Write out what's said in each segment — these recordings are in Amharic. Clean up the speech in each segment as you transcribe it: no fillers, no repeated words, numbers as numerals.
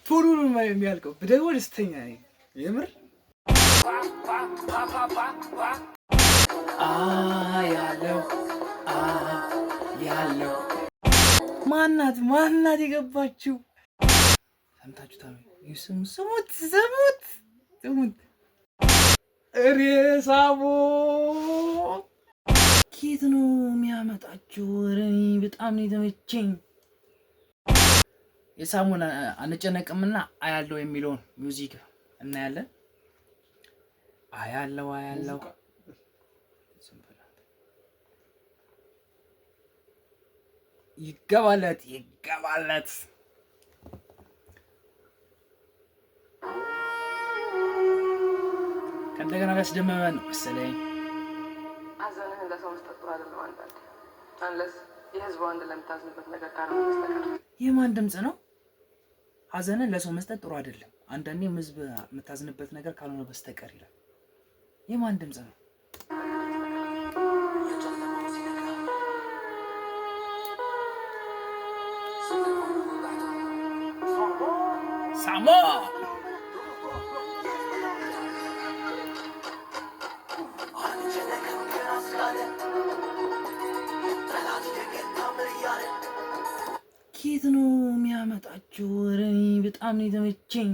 ቶሎ ነው የሚያልቀው። በደግሞ ደስተኛ ነኝ የምር። ያለው ያለው ማናት የገባችው? ሰምታችሁታል? ስሙት ሬሳቦ ኬት ነው የሚያመጣችው? እኔ በጣም ነው የተመቸኝ። የሳሙን አንጨነቅምና አያለው የሚለውን ሚውዚክ እናያለን። አያለው ይገባለት ከእንደገና ያስደመመን መሰለኝ። ሐዘንህን ለሰው መስጠት ጥሩ አይደለም። አንዳንዴ አንለስ የህዝቡ አንድ ለምታዝንበት ነገር ካልሆነ በስተቀር። የማን ድምፅ ነው? ሐዘንን ለሰው መስጠት ጥሩ አይደለም አንዳንዴ ህዝብ የምታዝንበት ነገር ካልሆነ በስተቀር ይላል። የማን ድምፅ ነው? ሳሞ ኬት ነው የሚያመጣችው? እኔ በጣም ነው የተመቸኝ።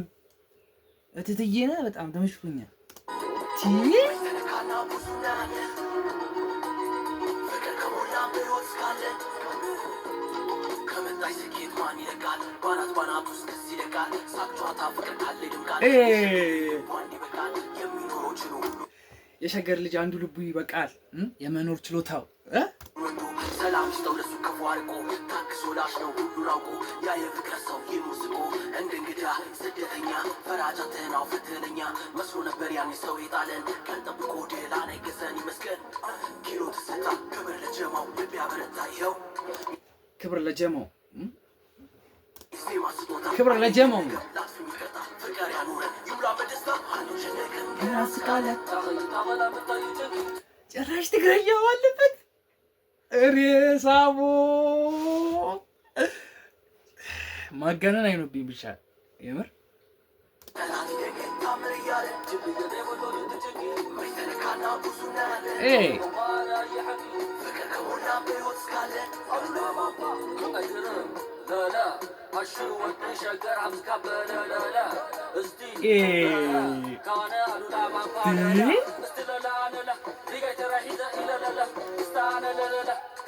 እትትዬ ነህ በጣም ተመችቶኛል። የሸገር ልጅ አንዱ ልቡ ይበቃል የመኖር ችሎታው ሰላም ስተው ለሱ ከፉ አርቆ ታክሶ ላሽ ነው ሁሉን አውቆ ያ የፍቅር ሰው ይሙስቆ እንደ እንግዳ ስደተኛ ፈራጃ ተናው ፍትለኛ መስሎ ነበር ያን ሰው የጣለን ቀን ጠብቆ ድል አነገሰን ይመስገን ኪሎ ተሰጣ ክብር ለጀማው ልብ ያበረታ ይኸው ክብር ለጀማው ክብር ለጀማው ፍቅር ያኑረን ይሙላ በደስታ ያስቃለ ጭራሽ ትግረኛ አለበት ሬሳቦ ማጋነን አይኖብኝ ብቻ የምር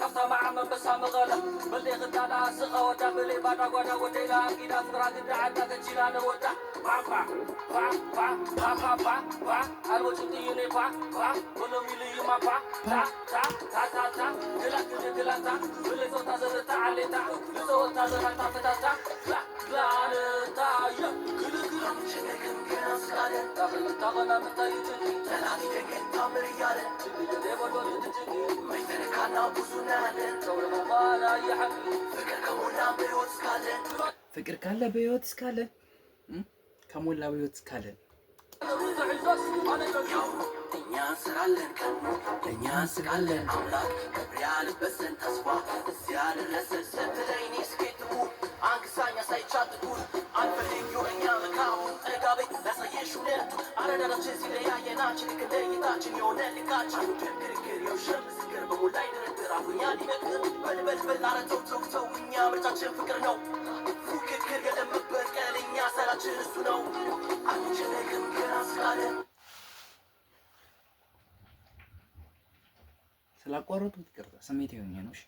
كفتا مع من بس مغلا بلي غدانا سقا ودا بلي بادا غدا وديلا اكيد افرا قد عدا تجيلان ودا با با با با با با با الوجه يني با با كل ملي ما با تا تا تا تا تا دلا تا بلي زوتا زرتا عليتا زوتا زرتا فتا لا لا تا يا كل كلام شنكم كنا سالن تاغنا متايجي تلاني دكن تامريال تبي بدو تجي ميتر كان ابوسنا ፍቅር ካለ በህይወት እስካለ ከሞላ በህይወት እስካለ እኛ እንስራለን እኛ እንስቃለን አምላክ ክብር ያለበሰን ተስፋ እዚያ ደረሰ ስትለኝ ስኬቱ አንክሳኛ ሳይቻትኩን አንፈልግ እኛ መካሙ ጠጋቤ ላሳየሽ እውነቱ አረዳዳችን ሲለያየናችን ክለይታችን የሆነ ልካችን ክርክር የውሸት ምስክር በሞላ ይደረድር አሁኛ ሊነግር በልበልበል አረተው ተው እኛ ምርጫችን ፍቅር ነው ፉክክር የለመበት ቀን እኛ ሰላችን እሱ ነው አንችነግም ገና ስላለ ስላቋረጡት ይቅርታ ስሜት የሆነ ነው። እሺ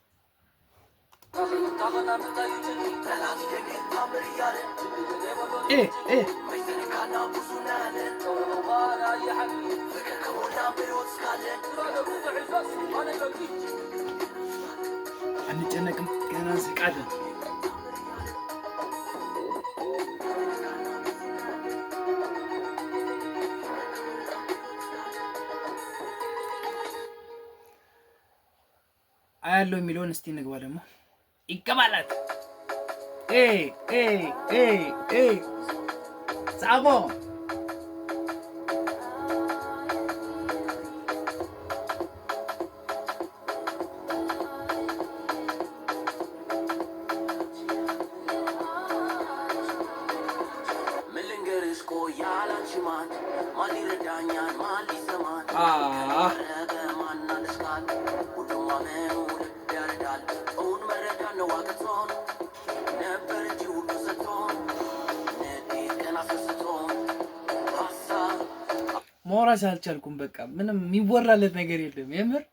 አንጨነቅም ገና እንስቃለን። አያለው የሚለውን እስቲ እንግባ ደግሞ ይቀባላት ሳቦ ማን ማን ይረዳኛል ማን ሊሰማን ማን አለሽካል ሁሉም አመኑ ልብ ያረዳል እውን መረዳ ነው ዋቅቶን ነበር እንጂ ሁሉ ሰጥቶን ንዴት ቀን አስነስቶን ሀሳብ ማውራት አልቻልኩም። በቃ ምንም የሚወራለት ነገር የለም የምር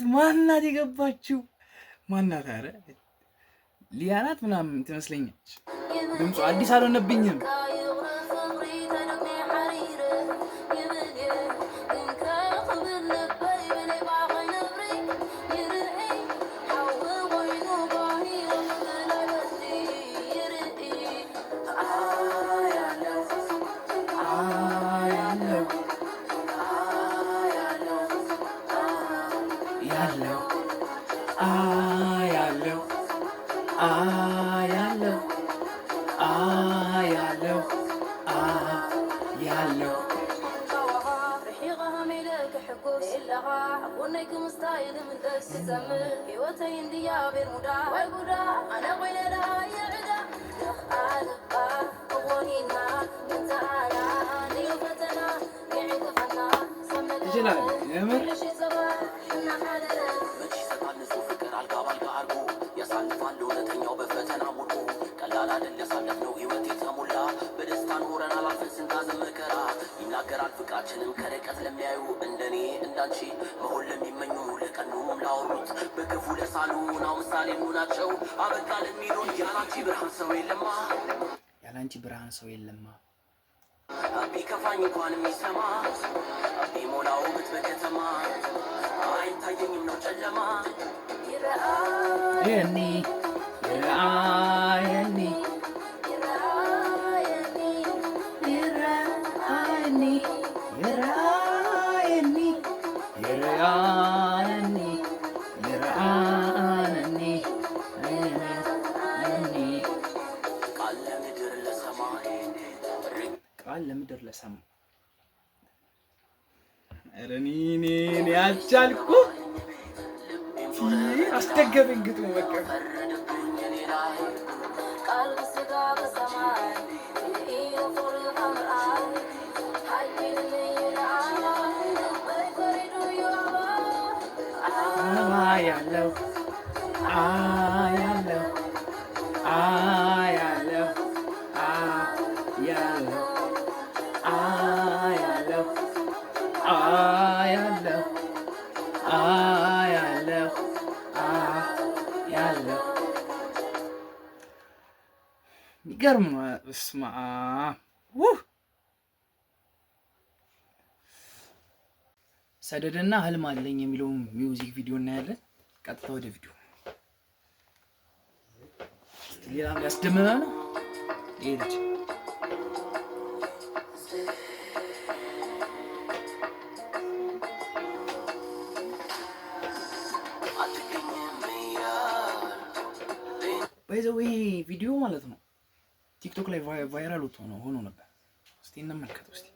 ማናት የገባችው ማናት? ኧረ ሊያናት ምናምን ትመስለኛለች። ድምፁ አዲስ አልሆነብኝም። ونيكم ستايل من دس سمر هوتين ديا برمودا والبودا انا ويندا يا عدا خالقا وغنينا انت انا نيفتنا قاعد فنا سمد جلال يا مر شي صباح انا حاضر ماشي سبان نسو فكر على القابل قاربو يصالفان لونتኛው በፈተና ሙሉ ቀላል አይደል ያሳለፍነው ህይወት የተሞላ በደስታ ኖረን አላልፈን ስንታዘብ መከራ ይናገራል ፍቅራችንን ከርቀት ለሚያዩ እንደኔ እንዳንቺ መሆን ለሚመኙ ለቀኑም ላወሩት በክፉ ለሳሉ ነው ምሳሌ ሆናቸው አበቃ ለሚሉን ያላንቺ ብርሃን ሰው የለማ አቢ ከፋኝ እንኳን የሚሰማ አቢ ሞላው ብት በከተማ አይታየኝም ነው ጨለማ ይራአየኒ ቃል ለምድር ለሰማ እኔ ያቻልኩ አስተገበኝ ግጥሙ በቃ ቃል ስጋ በሰማይ ይፎር አምራል ያለው የሚገርም ነው። እስማ ሰደድና ህልም አለኝ የሚለውን ሚውዚክ ቪዲዮ እናያለን። ቀጥታ ወደ ቪዲዮ። ሌላ ያስደምመ ነው ይሄ ልጅ ባይዘው ይሄ ቪዲዮ ማለት ነው ቲክቶክ ላይ ቫይራል ሆኖ ነበር። እስቲ እንመልከተው እስቲ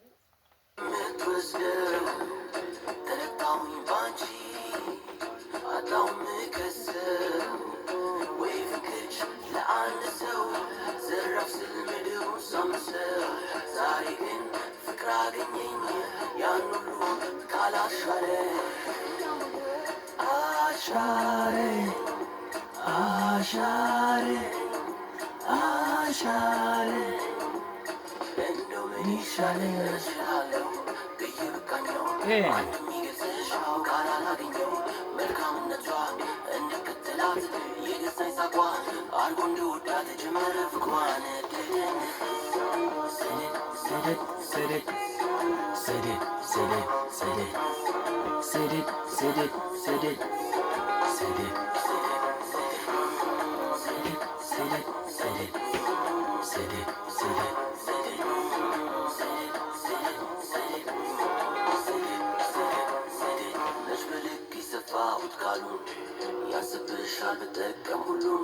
ያስብሻል በጠቀም ሁሉም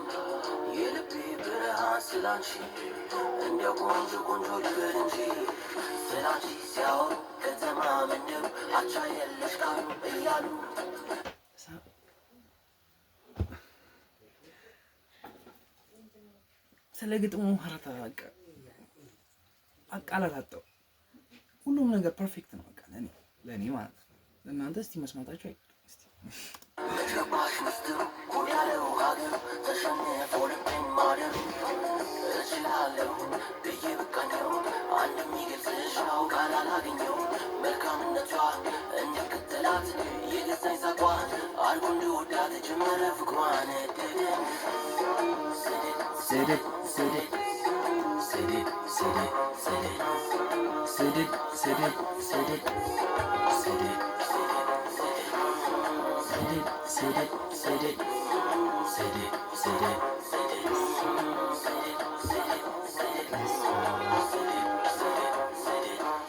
የልቤ ብርሃን ስላንቺ እንደ ቆንጆ ልበል እንጂ ስላንቺ ሲያወሩ ከተማ ምነው አቻ የለሽ ካሉ እያሉ ስለ ግጥሙ ሀረታ አቃላት አጣው። ሁሉም ነገር ፐርፌክት ነው በቃ ለኔ ማለት ነው። ለእናንተ እስቲ መስማታችሁ አይቀርም። እስቲ ለባሽ ምስትሩ ኩያለው ሀገር ተሸነፈ ልቤን ማደር እችላለሁ ብዬ በቃኘው አንድ የሚገልጽሽ ቃል አላገኘው መልካምነቷ እንድከተላት የገዛኝ ሳቋ አልጎ እንድወዳት ጀመረ ፍቅሯን ስድድ ስድድ ስድድ ስድድ ስድድ ስድድ ስድድ ስድድ ስድድ ስድድ ስድድ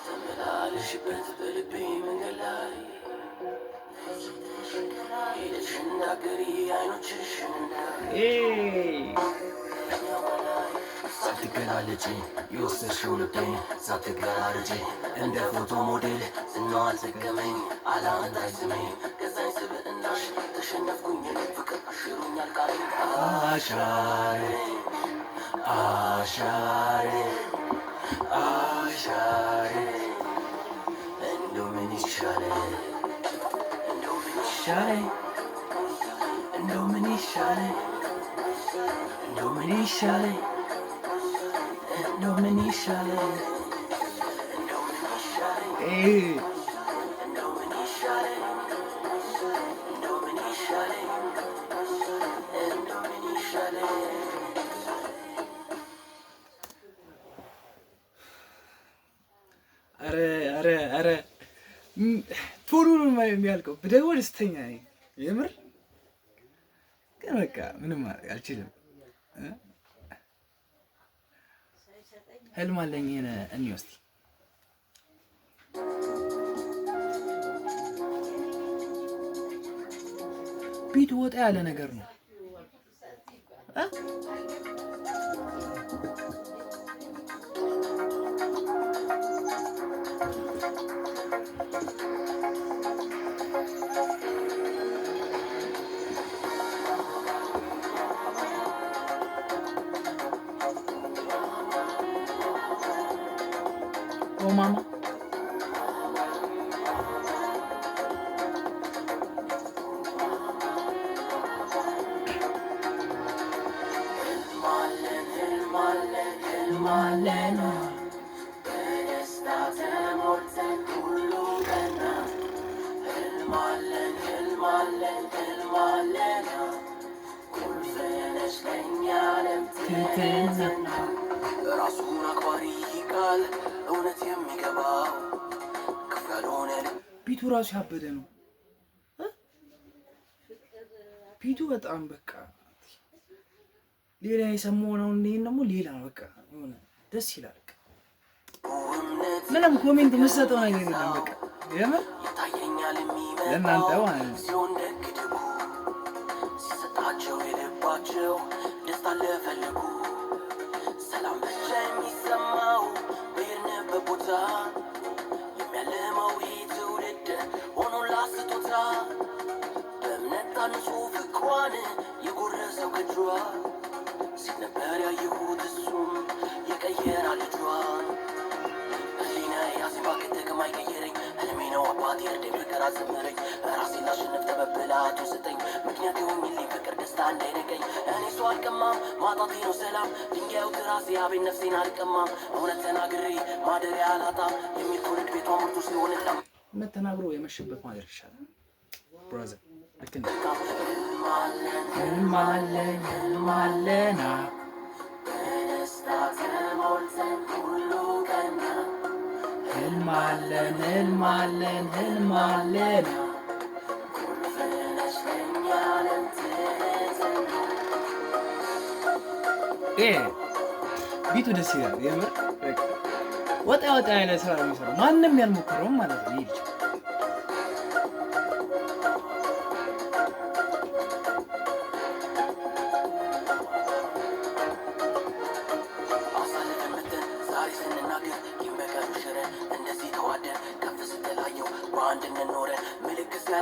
ተመላለሽበት በልቤ መንገድ ላይ ሄደሽ እንዳገሪ አይኖችሽን ሳትገላለጪ የወሰድሽው ልቤን ሳትገራርጪ እንደ ፎቶ ሞዴል ዝናዋ አልዘገመኝ አላንት አይስመኝ ገዛኝ ስብዕናሽ ተሸነፍኩኝ ፍቅር አሽሮኛል ቃል አሻሬ አሻሬ አሻሬ እንደው ምን ይሻለኝ እንደው ምን ይሻለኝ እንደው ምን ይሻለኝ እንደው ምን ይሻለኝ እንደው ምን ይሻለኝ እንደው ምን ይሻለኝ እንደው ምን ይሻለኝ እንደው ምን ይሻለኝ እንደው ምን ይሻለኝ። ኧረ ቶሎ ነው የሚያልቀው። ብደግሞ ደስተኛ ነኝ የምር ግን በቃ ምንም ማድረግ አልችልም። ህልም አለኝ እኔ ውስጥ ቢቱ ወጣ ያለ ነገር ነው። ኦ ማማ ህልማለን በደስታ ተሞልተን ሁሉ ቀና ህልማለን ህልማለን ህልማለን ቁልፍ ነሽ ለእኛ ዓለም ትትና ራሱን አክባሪ ቃል እውነት የሚገባው ክፉ ያልሆነ ቢቱ ራሱ ያበደ ነው። ቢቱ በጣም በቃ ሌላ የሰማው ነው። እንደዚህ ደግሞ ሌላ በቃ የሆነ ደስ ይላል። ምንም ኮሜንት የምትሰጠው ነገር የለም። በቃ የምር ለእናንተ ማለት ነው። ሲሰጣቸው የልባቸው ደስታ ለፈለጉ ሰላም ብቻ የሚሰማው በሄድንበት ቦታ የሚያለመው ትውልድ ሆኖላ ስጦታ በእምነት ታንጾ ፍቅሯን የጎረሰው ከጇ ሲነበር ያየሁት እሱም የቀየራ ልጇን ህሊና ያሴን ባክትክ ማይቀየረኝ ህልሜ ነው አባቴ እርዴ ፍቅር አዘመረኝ ራሴን ላሸንፍ ተበብላቱ ስጠኝ ምክንያት የሆኝልኝ ፍቅር ደስታ እንዳይነቀኝ እኔ ሰው አልቀማም ማጣቴ ነው ሰላም ድንጋዩ ትራሴ አቤን ነፍሴን አልቀማም እውነት ተናግሬ ማደሪያ አላጣም የሚል ትውልድ ቤቷ ምርቱ ሲሆንላም እውነት ተናግሮ የመሸበት ማደር ይሻላል። ብራዘር ልክ ነው። ህልማለን ህልማለና በደስታ ተሞልተን ሁሉ ቀና ህልማለን ህልማለን ህልማለና ቁልፍ ነሽ ለእኛ ዓለም ትትና ቢቱ ደስ ይላል የምር ወጣ ወጣ ያለ ስራ ነው የሚሰራው ማንም ያልሞከረውም ማለት ነው። ይልች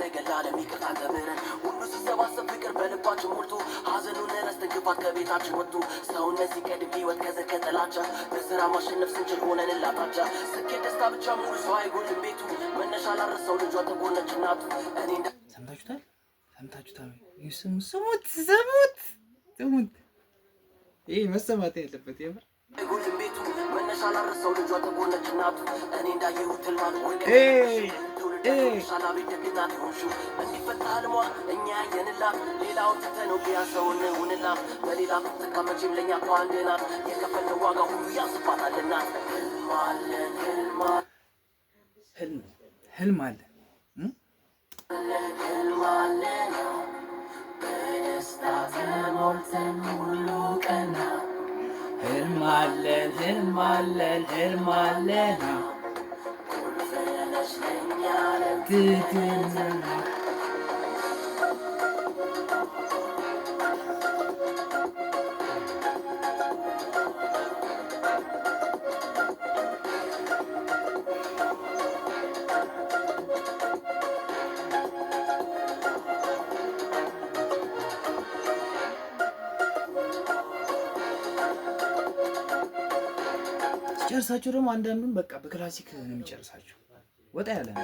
ያደረገላለ ይቅርታ ተምረን ሁሉ ሲሰባሰብ ፍቅር በልባችን ሞልቶ ሀዘኑን ረስተን ክፋት ከቤታችን ወጥቶ ሰውነት ሲቀድም ህይወት ከዘከጠላቻ በስራ ማሸነፍ ስንችል ሆነን ላጣቻ ስኬት ደስታ ብቻ ሙሉ ሰው አይጎልም ቤቱ መነሻ ላረሰው ልጇ ተጎነች እናቱ እኔ ሰምታችሁታል። ስሙት። ይሄ መሰማት ያለበት የምር አይጎልም ቤቱ መነሻ ላረሰው ልጇ ተጎነች እናቱ እኔ እንዳየሁት ህልማን ሻላ ቤት ደግናት ሆንሹ እንዲፈታ ህልሟ እኛ ያየንላት ሌላውን ትተነው ቢያሰውን ውንላት በሌላ ተቀመጭም ለእኛ እኮ አንድ ናት የከፈልነው ዋጋ ሁሉ ያስባታልናት ህልም አለ በደስታ ተሞልተን ሁሉ ቀና ህልም አለን ቁልፍነሽ ለኛ ትትና ጨርሳችሁ ደግሞ አንዳንዱን በቃ በክላሲክ ነው የሚጨርሳችሁ ወጣ ያለ ነው።